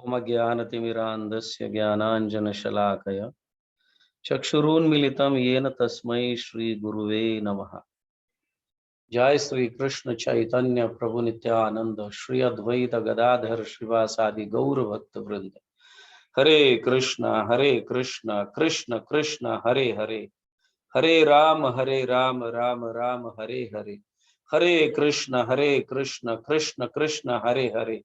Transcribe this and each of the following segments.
ओम ज्ञानतिमिरान्धस्य ज्ञानाञ्जनशलाकया चक्षुरुन्मिलितं येन तस्मै श्रीगुरुवे नमः। जय श्री कृष्ण चैतन्य प्रभु नित्यानंद श्री अद्वैत गदाधर श्रीवासादि गौर भक्त वृंद। हरे कृष्ण कृष्ण कृष्ण हरे हरे, हरे राम राम राम हरे हरे। हरे कृष्ण कृष्ण कृष्ण हरे हरे,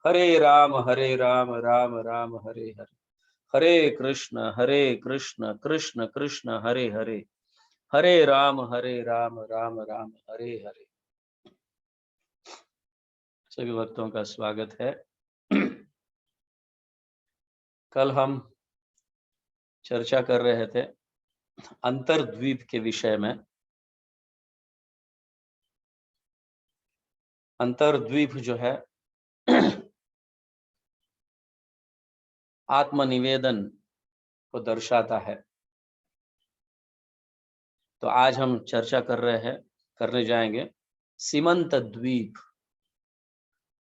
हरे राम राम राम हरे हरे। हरे कृष्ण कृष्ण कृष्ण हरे हरे, हरे राम राम राम हरे हरे। सभी भक्तों का स्वागत है। कल हम चर्चा कर रहे थे अंतर्द्वीप के विषय में। अंतर्द्वीप जो है आत्मनिवेदन को दर्शाता है। तो आज हम चर्चा करने जाएंगे सीमंत द्वीप।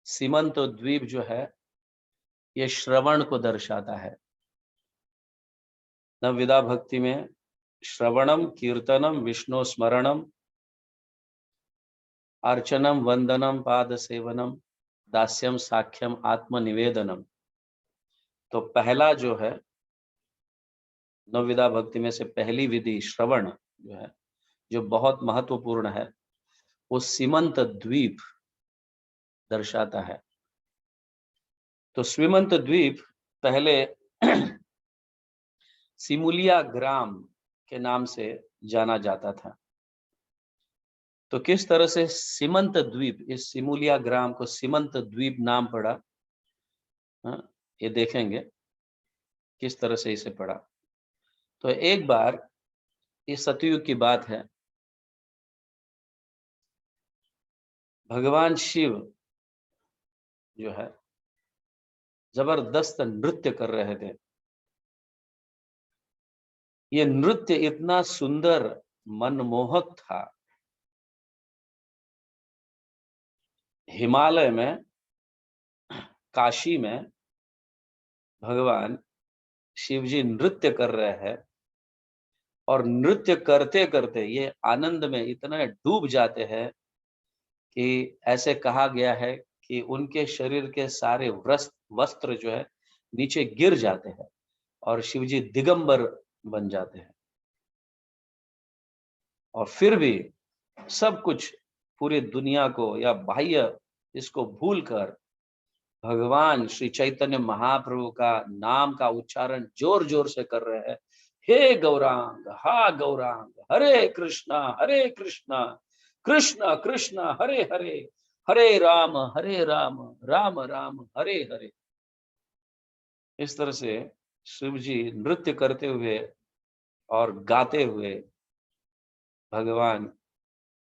सीमंत द्वीप जो है ये श्रवण को दर्शाता है। नवविधा भक्ति में श्रवणम कीर्तनम विष्णु स्मरणम अर्चनम वंदनम पाद सेवनम दास्यम साख्यम आत्मनिवेदनम। तो पहला जो है नवविधा भक्ति में से पहली विधि श्रवण जो है, जो बहुत महत्वपूर्ण है, वो सीमंत द्वीप दर्शाता है। तो सीमंत द्वीप पहले सिमुलिया ग्राम के नाम से जाना जाता था। तो किस तरह से सीमंत द्वीप, इस सिमुलिया ग्राम को सीमंत द्वीप नाम पड़ा, ये देखेंगे किस तरह से इसे पड़ा। तो एक बार इस सतयुग की बात है, भगवान शिव जो है जबरदस्त नृत्य कर रहे थे। ये नृत्य इतना सुंदर मनमोहक था। हिमालय में, काशी में भगवान शिवजी नृत्य कर रहे हैं और नृत्य करते करते ये आनंद में इतना डूब जाते हैं कि ऐसे कहा गया है कि उनके शरीर के सारे वस्त्र जो है नीचे गिर जाते हैं और शिवजी दिगंबर बन जाते हैं। और फिर भी सब कुछ, पूरी दुनिया को या बाह्य इसको भूलकर भगवान श्री चैतन्य महाप्रभु का नाम का उच्चारण जोर जोर से कर रहे हैं। हे गौरांग, हा गौरांग, हरे कृष्णा कृष्ण कृष्ण हरे हरे, हरे राम राम राम हरे हरे। इस तरह से शिव जी नृत्य करते हुए और गाते हुए भगवान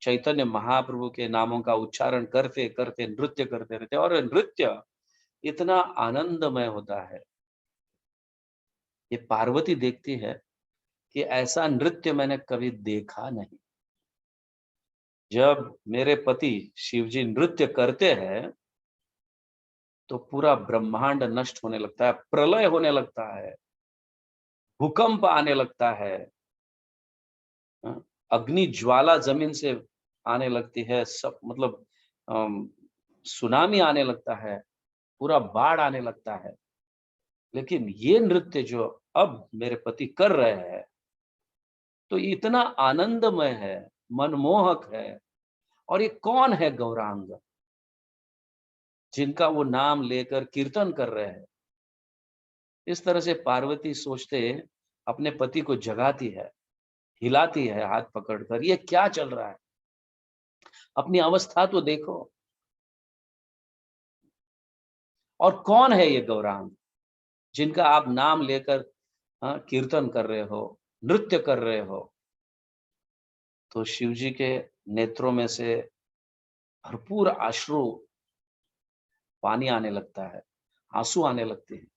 चैतन्य महाप्रभु के नामों का उच्चारण करते करते नृत्य करते रहते, और नृत्य इतना आनंदमय होता है। ये पार्वती देखती है कि ऐसा नृत्य मैंने कभी देखा नहीं। जब मेरे पति शिवजी नृत्य करते हैं तो पूरा ब्रह्मांड नष्ट होने लगता है, प्रलय होने लगता है, भूकंप आने लगता है, अग्नि ज्वाला जमीन से आने लगती है, सब मतलब सुनामी आने लगता है, पूरा बाढ़ आने लगता है। लेकिन ये नृत्य जो अब मेरे पति कर रहे हैं तो इतना आनंदमय है, मनमोहक है। और ये कौन है गौरांग जिनका वो नाम लेकर कीर्तन कर रहे हैं? इस तरह से पार्वती सोचते अपने पति को जगाती है, हिलाती है हाथ पकड़कर, ये क्या चल रहा है, अपनी अवस्था तो देखो। और कौन है ये गौरांग जिनका आप नाम लेकर कीर्तन कर रहे हो, नृत्य कर रहे हो? तो शिवजी के नेत्रों में से भरपूर अश्रु पानी आने लगता है, आंसू आने लगते हैं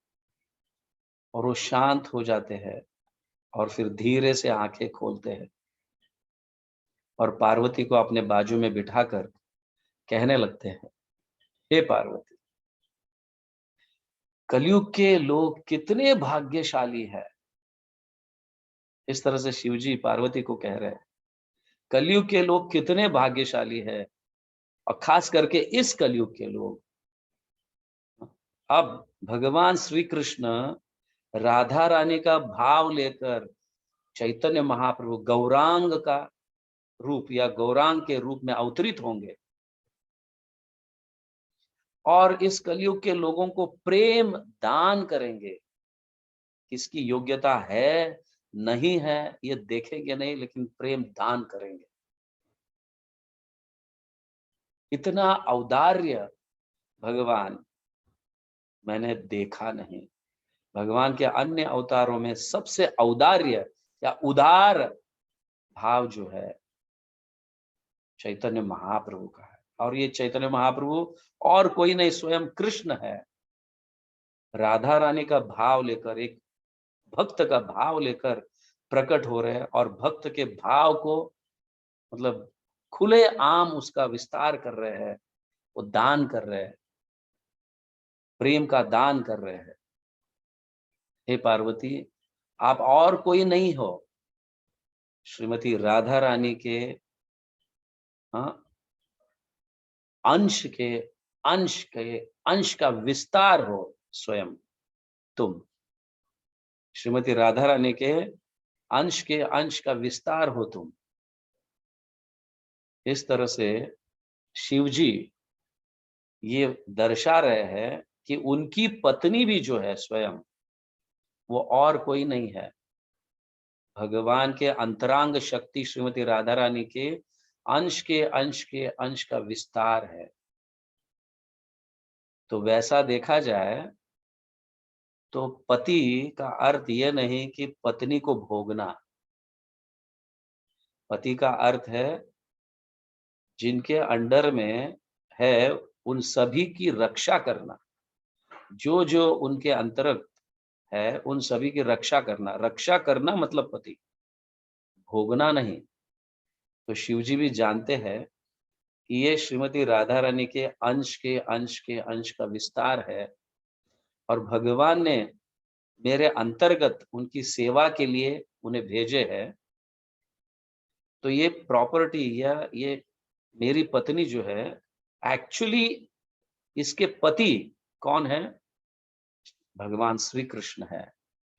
और वो शांत हो जाते हैं और फिर धीरे से आंखें खोलते हैं और पार्वती को अपने बाजू में बिठाकर कहने लगते हैं, हे पार्वती, कलयुग के लोग कितने भाग्यशाली है, इस तरह से शिवजी पार्वती को कह रहे हैं, कलयुग के लोग कितने भाग्यशाली है, और खास करके इस कलयुग के लोग। अब भगवान श्री कृष्ण राधा रानी का भाव लेकर चैतन्य महाप्रभु गौरांग का रूप या गौरांग के रूप में अवतरित होंगे और इस कलयुग के लोगों को प्रेम दान करेंगे। किसकी योग्यता है नहीं है ये देखेंगे नहीं, लेकिन प्रेम दान करेंगे। इतना औदार्य भगवान मैंने देखा नहीं। भगवान के अन्य अवतारों में सबसे औदार्य या उदार भाव जो है चैतन्य महाप्रभु का है, और ये चैतन्य महाप्रभु और कोई नहीं, स्वयं कृष्ण है। राधा रानी का भाव लेकर, एक भक्त का भाव लेकर प्रकट हो रहे हैं और भक्त के भाव को मतलब खुले आम उसका विस्तार कर रहे हैं, वो दान कर रहे हैं, प्रेम का दान कर रहे हैं। हे पार्वती, आप और कोई नहीं हो, श्रीमती राधा रानी के हाँ अंश के अंश के अंश का विस्तार हो स्वयं तुम। श्रीमती राधा रानी के अंश का विस्तार हो तुम। इस तरह से शिवजी ये दर्शा रहे हैं कि उनकी पत्नी भी जो है स्वयं, वो और कोई नहीं है, भगवान के अंतरांग शक्ति श्रीमती राधा रानी के अंश का विस्तार है। तो वैसा देखा जाए तो पति का अर्थ ये नहीं कि पत्नी को भोगना। पति का अर्थ है जिनके अंडर में है उन सभी की रक्षा करना, जो जो उनके अंतर्गत है उन सभी की रक्षा करना। रक्षा करना मतलब पति, भोगना नहीं। तो शिवजी भी जानते हैं कि ये श्रीमती राधा रानी के अंश का विस्तार है, और भगवान ने मेरे अंतर्गत उनकी सेवा के लिए उन्हें भेजे हैं। तो ये प्रॉपर्टी या ये मेरी पत्नी जो है, एक्चुअली इसके पति कौन है? भगवान श्री कृष्ण है,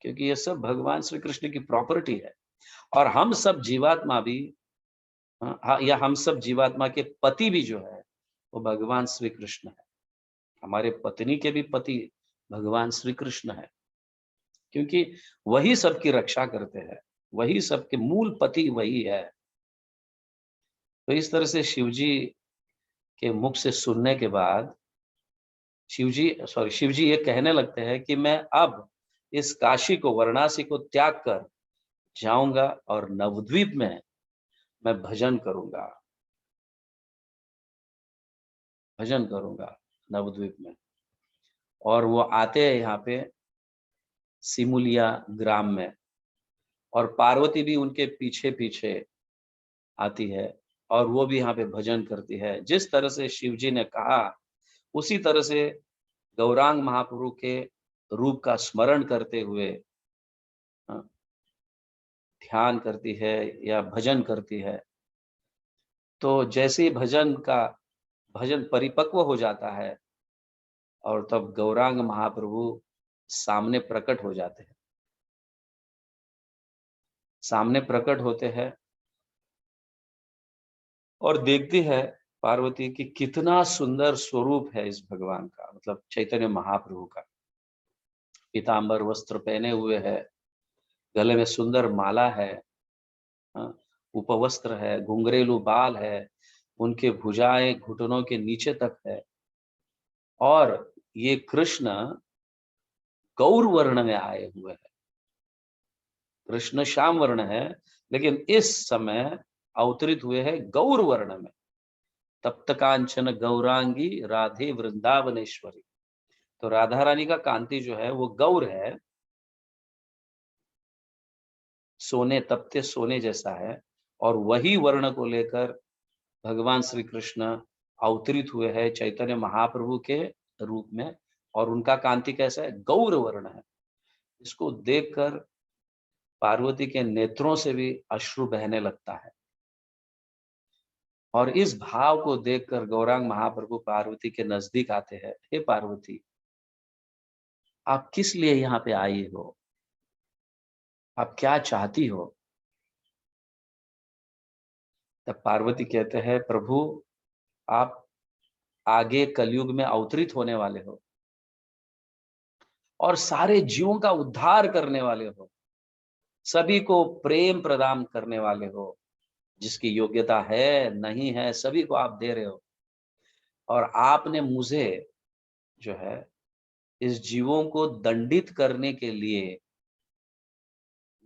क्योंकि ये सब भगवान श्री कृष्ण की प्रॉपर्टी है। और हम सब जीवात्मा भी या हम सब जीवात्मा के पति भी जो है वो भगवान श्री कृष्ण है। हमारे पत्नी के भी पति भगवान श्री कृष्ण है, क्योंकि वही सबकी रक्षा करते हैं, वही सबके मूल पति वही है। तो इस तरह से शिवजी के मुख से सुनने के बाद शिवजी ये कहने लगते हैं कि मैं अब इस काशी को, वाराणसी को त्याग कर जाऊंगा और नवद्वीप में मैं भजन करूंगा नवद्वीप में। और वो आते हैं यहाँ पे सिमुलिया ग्राम में, और पार्वती भी उनके पीछे पीछे आती है और वो भी यहाँ पे भजन करती है। जिस तरह से शिवजी ने कहा उसी तरह से गौरांग महाप्रभु के रूप का स्मरण करते हुए ध्यान करती है या भजन करती है। तो जैसे ही भजन परिपक्व हो जाता है और तब गौरांग महाप्रभु सामने प्रकट हो जाते हैं, सामने प्रकट होते हैं और देखती है पार्वती की कितना सुंदर स्वरूप है इस भगवान का, मतलब चैतन्य महाप्रभु का। पीतांबर वस्त्र पहने हुए है, गले में सुंदर माला है, उपवस्त्र है, घुंघरेलू बाल है, उनके भुजाएं घुटनों के नीचे तक है। और ये कृष्ण गौर वर्ण में आए हुए हैं। कृष्ण श्याम वर्ण है, लेकिन इस समय अवतरित हुए हैं गौर वर्ण में। तप्त कांचन गौरांगी राधे वृंदावनेश्वरी। तो राधा रानी का कांति जो है वो गौर है, सोने, तप्ते सोने जैसा है। और वही वर्ण को लेकर भगवान श्री कृष्ण अवतरित हुए हैं चैतन्य महाप्रभु के रूप में और उनका कांति कैसा है? गौर वर्ण है। इसको देखकर पार्वती के नेत्रों से भी अश्रु बहने लगता है। और इस भाव को देखकर गौरांग महाप्रभु पार्वती के नजदीक आते हैं। हे पार्वती, आप किस लिए यहाँ पे आई हो? आप क्या चाहती हो? तब पार्वती कहते हैं, प्रभु आप आगे कलयुग में अवतरित होने वाले हो और सारे जीवों का उद्धार करने वाले हो, सभी को प्रेम प्रदान करने वाले हो। जिसकी योग्यता है नहीं है सभी को आप दे रहे हो। और आपने मुझे जो है इस जीवों को दंडित करने के लिए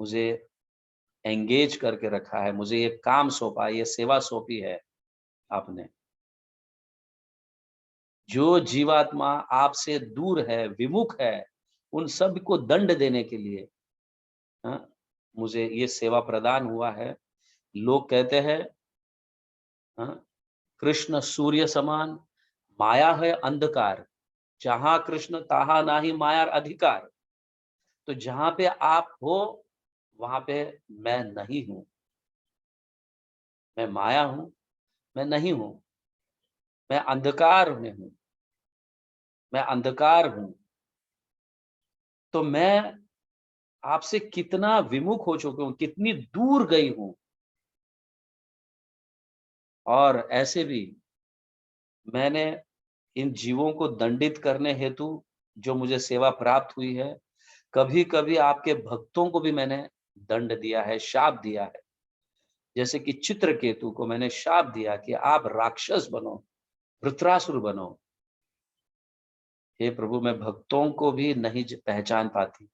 मुझे एंगेज करके रखा है, मुझे ये काम सौंपा, ये सेवा सौंपी है आपने। जो जीवात्मा आपसे दूर है, विमुख है, उन सब को दंड देने के लिए हाँ, मुझे ये सेवा प्रदान हुआ है। लोग कहते हैं हाँ, कृष्ण सूर्य समान, माया है अंधकार, जहां कृष्ण तहाँ नाही माया अधिकार। तो जहां पे आप हो वहां पे मैं नहीं हूं, मैं माया हूं, मैं नहीं हूं, मैं अंधकार में हूं, मैं अंधकार हूं। तो मैं आपसे कितना विमुख हो चुका हूं, कितनी दूर गई हूं। और ऐसे भी मैंने इन जीवों को दंडित करने हेतु जो मुझे सेवा प्राप्त हुई है, कभी-कभी आपके भक्तों को भी मैंने दंड दिया है, शाप दिया है। जैसे कि चित्रकेतु को मैंने शाप दिया कि आप राक्षस बनो, वृत्रासुर बनो। हे प्रभु, मैं भक्तों को भी नहीं पहचान पाती।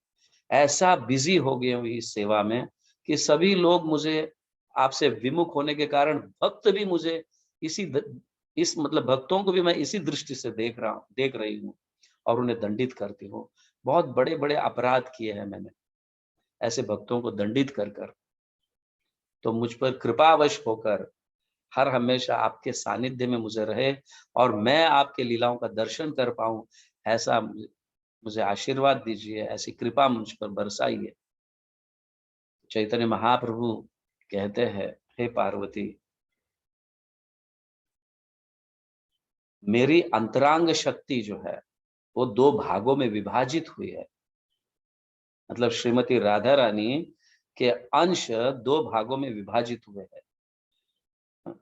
ऐसा बिजी हो गई हूँ इस सेवा में कि सभी लोग मुझे आपसे विमुख होने के कारण भक्त भी मुझे इस मतलब भक्तों को भी मैं इसी दृष्टि से देख रही हूँ और उन्हें दंडित करती हूँ। बहुत बड़े-बड़े अपराध किए हैं मैंने, ऐसे भक्तों को दंडित कर कर। तो मुझ पर कृपावश होकर हर हमेशा आपके सानिध्य में मुझे रहे और मैं आपके लीलाओं का दर्शन कर पाऊँ, ऐसा मुझे आशीर्वाद दीजिए, ऐसी कृपा मुझ पर बरसाइए। चैतन्य महाप्रभु कहते हैं, हे पार्वती, मेरी अंतरांग शक्ति जो है वो 2 भागों में विभाजित हुई है। मतलब श्रीमती राधा रानी के अंश 2 भागों में विभाजित हुए हैं।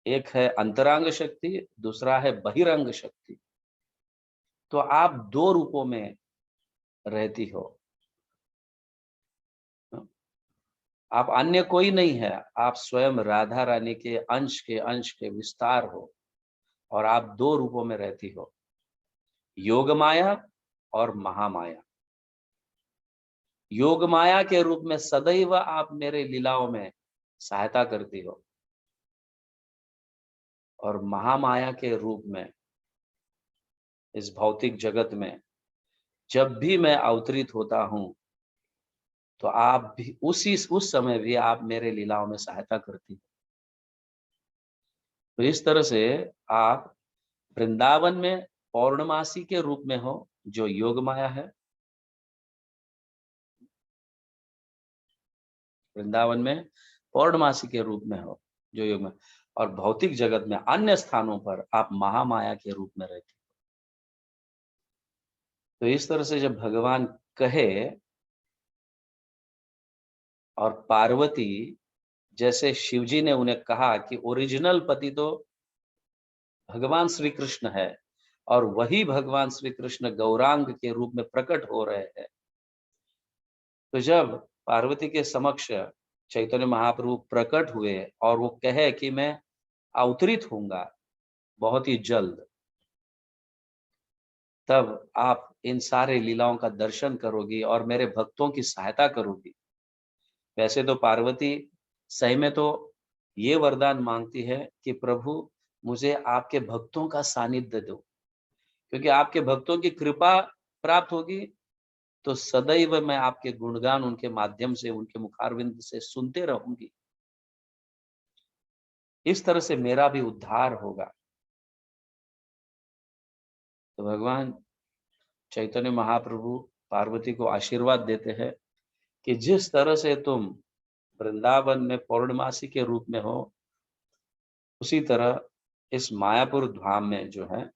एक है अंतरांग शक्ति, दूसरा है बहिरंग शक्ति। तो आप 2 रूपों में रहती हो। आप अन्य कोई नहीं है, आप स्वयं राधा रानी के अंश के विस्तार हो और आप 2 रूपों में रहती हो, योग माया और महामाया। योग माया के रूप में सदैव आप मेरे लीलाओं में सहायता करती हो और महामाया के रूप में इस भौतिक जगत में जब भी मैं अवतरित होता हूँ तो आप भी उस समय भी आप मेरे लीलाओं में सहायता करती हो। तो इस तरह से आप वृंदावन में पौर्णमासी के रूप में हो जो योग माया है, वृंदावन में पौर्णमासी के रूप में हो जो योग में, और भौतिक जगत में अन्य स्थानों पर आप महामाया के रूप में रहते हो। तो इस तरह से जब भगवान कहे और पार्वती, जैसे शिवजी ने उन्हें कहा कि ओरिजिनल पति तो भगवान श्री कृष्ण है और वही भगवान श्री कृष्ण गौरांग के रूप में प्रकट हो रहे हैं। तो जब पार्वती के समक्ष चैतन्य महाप्रभु प्रकट हुए और वो कहे कि मैं अवतरित होऊंगा बहुत ही जल्द, तब आप इन सारे लीलाओं का दर्शन करोगी और मेरे भक्तों की सहायता करोगी। वैसे तो पार्वती सही में तो ये वरदान मांगती है कि प्रभु मुझे आपके भक्तों का सानिध्य दो, क्योंकि आपके भक्तों की कृपा प्राप्त होगी तो सदैव मैं आपके गुणगान उनके माध्यम से, उनके मुखारविंद से सुनते रहूंगी। इस तरह से मेरा भी उद्धार होगा। तो भगवान चैतन्य महाप्रभु पार्वती को आशीर्वाद देते हैं कि जिस तरह से तुम वृंदावन में पौर्णमासी के रूप में हो, उसी तरह इस मायापुर धाम में जो है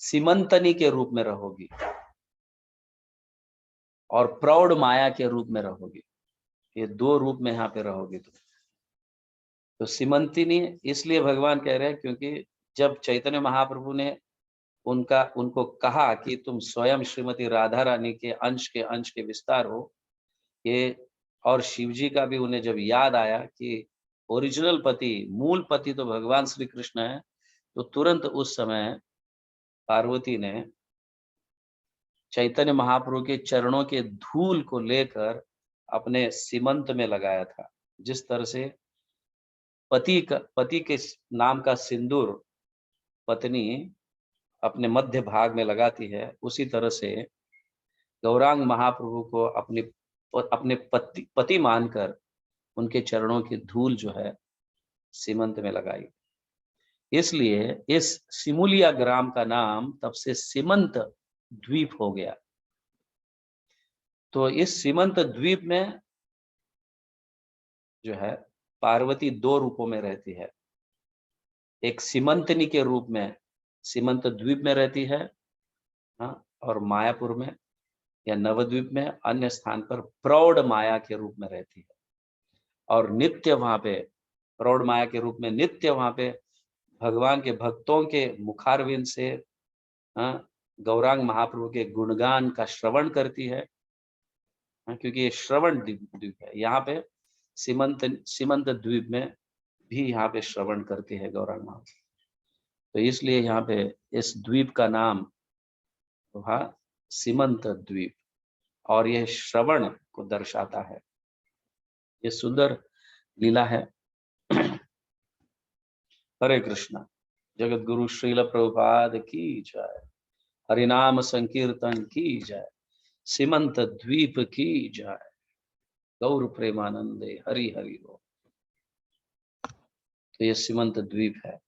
सीमंतनी के रूप में रहोगी और प्रौढ़ माया के रूप में रहोगी। ये दो रूप में यहाँ पे रहोगी तुम। तो सीमंतिनी इसलिए भगवान कह रहे हैं क्योंकि जब चैतन्य महाप्रभु ने उनको कहा कि तुम स्वयं श्रीमती राधा रानी के अंश के विस्तार हो, ये और शिव जी का भी उन्हें जब याद आया कि ओरिजिनल पति, मूल पति तो भगवान श्री कृष्ण है, तो तुरंत उस समय पार्वती ने चैतन्य महाप्रभु के चरणों के धूल को लेकर अपने सीमंत में लगाया था। जिस तरह से पति के नाम का सिंदूर पत्नी अपने मध्य भाग में लगाती है, उसी तरह से गौरांग महाप्रभु को अपने पति मानकर उनके चरणों की धूल जो है सीमंत में लगाई। इसलिए इस सिमुलिया ग्राम का नाम तब से सीमंत द्वीप हो गया। तो इस सीमंत द्वीप में जो है पार्वती दो रूपों में रहती है। एक सीमंतनी के रूप में सीमंत द्वीप में रहती है, हाँ, और मायापुर में या नवद्वीप में अन्य स्थान पर प्रौढ़ माया के रूप में रहती है। और नित्य वहां पे प्रौढ़ माया के रूप में नित्य वहां पे भगवान के भक्तों के मुखारविंद से गौरांग महाप्रभु के गुणगान का श्रवण करती है, क्योंकि ये श्रवण द्वीप है। यहाँ पे सीमंत द्वीप में भी यहाँ पे श्रवण करती है गौरांग महाप्रभु। तो इसलिए यहाँ पे इस द्वीप का नाम वहाँ सीमंत द्वीप, और यह श्रवण को दर्शाता है। ये सुंदर लीला है। हरे कृष्णा। जगत गुरु श्रील प्रभुपाद की जय। हरिनाम संकीर्तन की जय। सीमंत द्वीप की जय। गौर प्रेमानंदे हरि हरि बोल। तो ये सीमंत द्वीप है।